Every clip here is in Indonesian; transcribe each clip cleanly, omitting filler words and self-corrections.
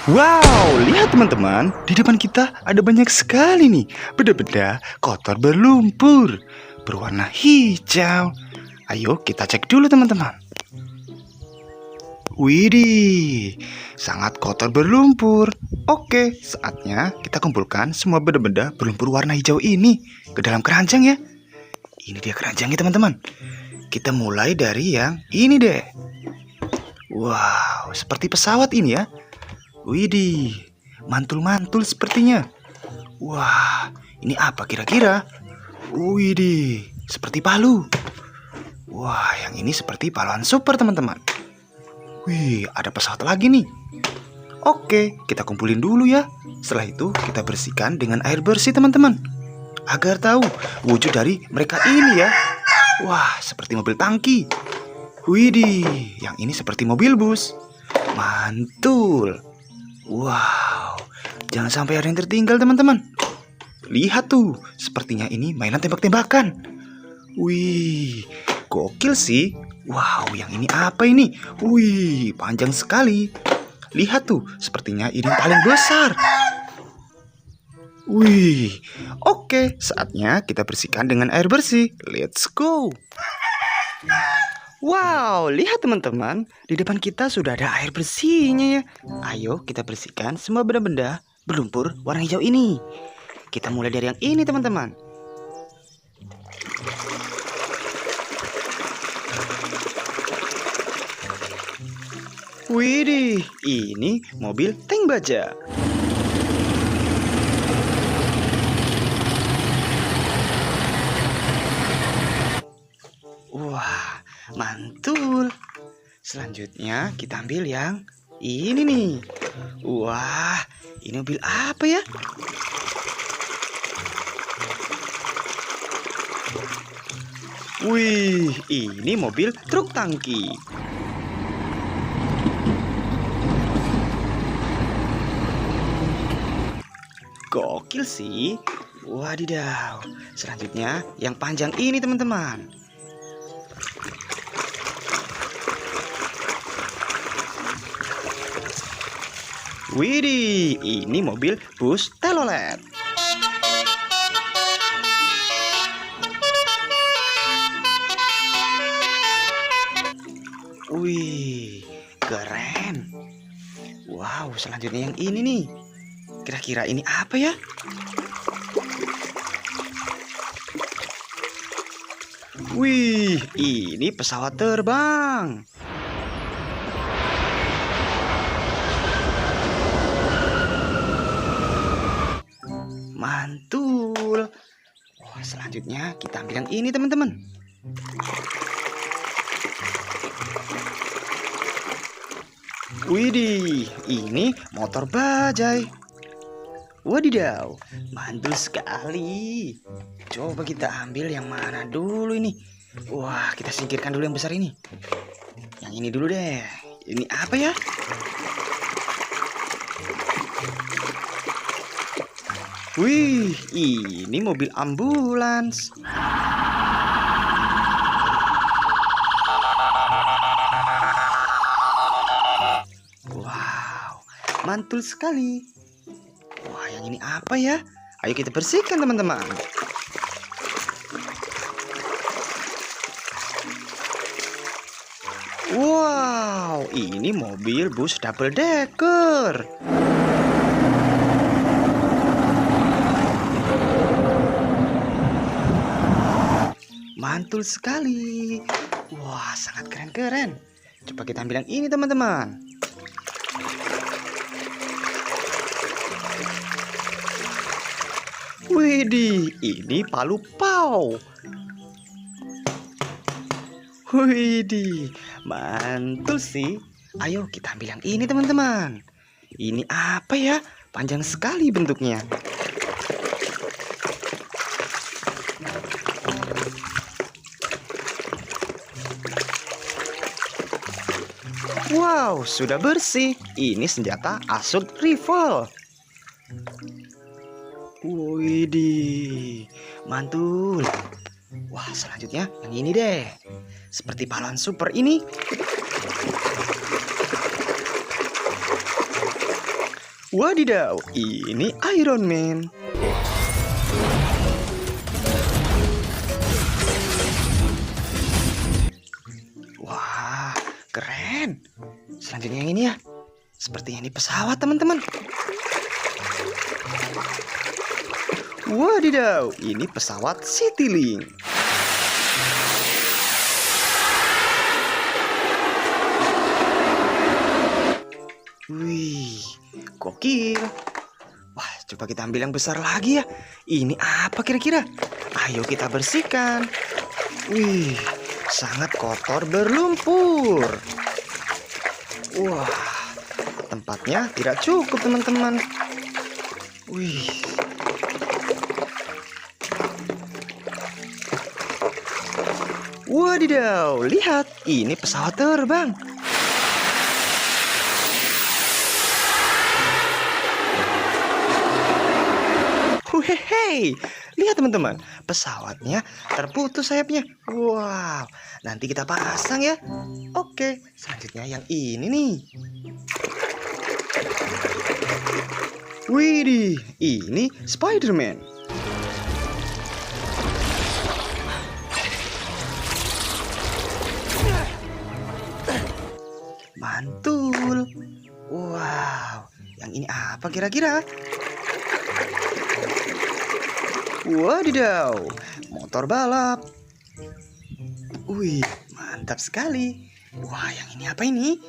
Wow, lihat teman-teman, di depan kita ada banyak sekali nih benda-benda kotor berlumpur berwarna hijau. Ayo kita cek dulu teman-teman. Widih, sangat kotor berlumpur. Oke, saatnya kita kumpulkan semua benda-benda berlumpur warna hijau ini ke dalam keranjang ya. Ini dia keranjangnya teman-teman. Kita mulai dari yang ini deh. Wow, seperti pesawat ini ya. Widih, mantul-mantul sepertinya. Wah, ini apa kira-kira? Widih, seperti palu. Wah, yang ini seperti paluan super teman-teman. Wih, ada pesawat lagi nih. Oke, kita kumpulin dulu ya. Setelah itu kita bersihkan dengan air bersih teman-teman, agar tahu wujud dari mereka ini ya. Wah, seperti mobil tangki. Widih, yang ini seperti mobil bus. Mantul. Wow, jangan sampai ada yang tertinggal teman-teman. Lihat tuh, sepertinya ini mainan tembak-tembakan. Wih, gokil sih. Wow, yang ini apa ini? Wih, panjang sekali. Lihat tuh, sepertinya ini paling besar. Wih, oke, saatnya kita bersihkan dengan air bersih. Let's go. Wow, lihat teman-teman, di depan kita sudah ada air bersihnya ya. Ayo kita bersihkan semua benda-benda berlumpur warna hijau ini. Kita mulai dari yang ini teman-teman. Widih, ini mobil tank baja. Wah, mantul. Selanjutnya kita ambil yang ini nih. Wah, ini mobil apa ya? Wih, ini mobil truk tangki. Gokil sih. Wadidaw. Selanjutnya yang panjang ini teman-teman. Widih, ini mobil bus telolet. Wih, keren. Wow, selanjutnya yang ini nih. Kira-kira ini apa ya? Wih, ini pesawat terbang. Mantul. Wah, selanjutnya kita ambil yang ini teman-teman. Widih, ini motor bajai. Wadidaw, mantul sekali. Coba kita ambil yang mana dulu ini. Wah, kita singkirkan dulu yang besar ini. Yang ini dulu deh. Ini apa ya? Wih, ini mobil ambulans. Wow, mantul sekali. Wah, yang ini apa ya? Ayo kita bersihkan teman-teman. Wow, ini mobil bus double decker. Mantul sekali. Wah, sangat keren-keren. Coba kita ambil yang ini teman-teman. Widih, ini palu pau. Widih, mantul sih. Ayo kita ambil yang ini teman-teman. Ini apa ya? Panjang sekali bentuknya. Wow, sudah bersih. Ini senjata assault rifle. Widih, mantul. Wah, selanjutnya yang ini deh. Seperti pahlawan super ini. Wadidaw, ini Iron Man. Wah, keren. Selanjutnya yang ini ya. Sepertinya ini pesawat, teman-teman. Wadidaw, ini pesawat Citylink. Wih, gokil. Wah, coba kita ambil yang besar lagi ya. Ini apa kira-kira? Ayo kita bersihkan. Wih, sangat kotor berlumpur. Wah, tempatnya tidak cukup, teman-teman. Wih. Wadidaw, lihat, ini pesawat terbang. Hehehe, lihat teman-teman, pesawatnya terputus sayapnya. Wow, nanti kita pasang ya. Oke, selanjutnya yang ini nih. Widih, ini Spider-Man. Mantul. Wow, yang ini apa kira-kira? Wadidaw, motor balap. Wih, mantap sekali. Wah, yang ini apa ini?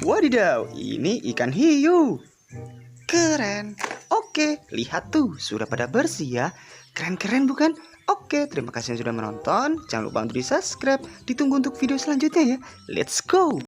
Wadidaw, ini ikan hiu. Keren. Oke, lihat tuh, sudah pada bersih ya. Keren-keren bukan? Oke, terima kasih yang sudah menonton. Jangan lupa untuk di subscribe. Ditunggu untuk video selanjutnya ya. Let's go.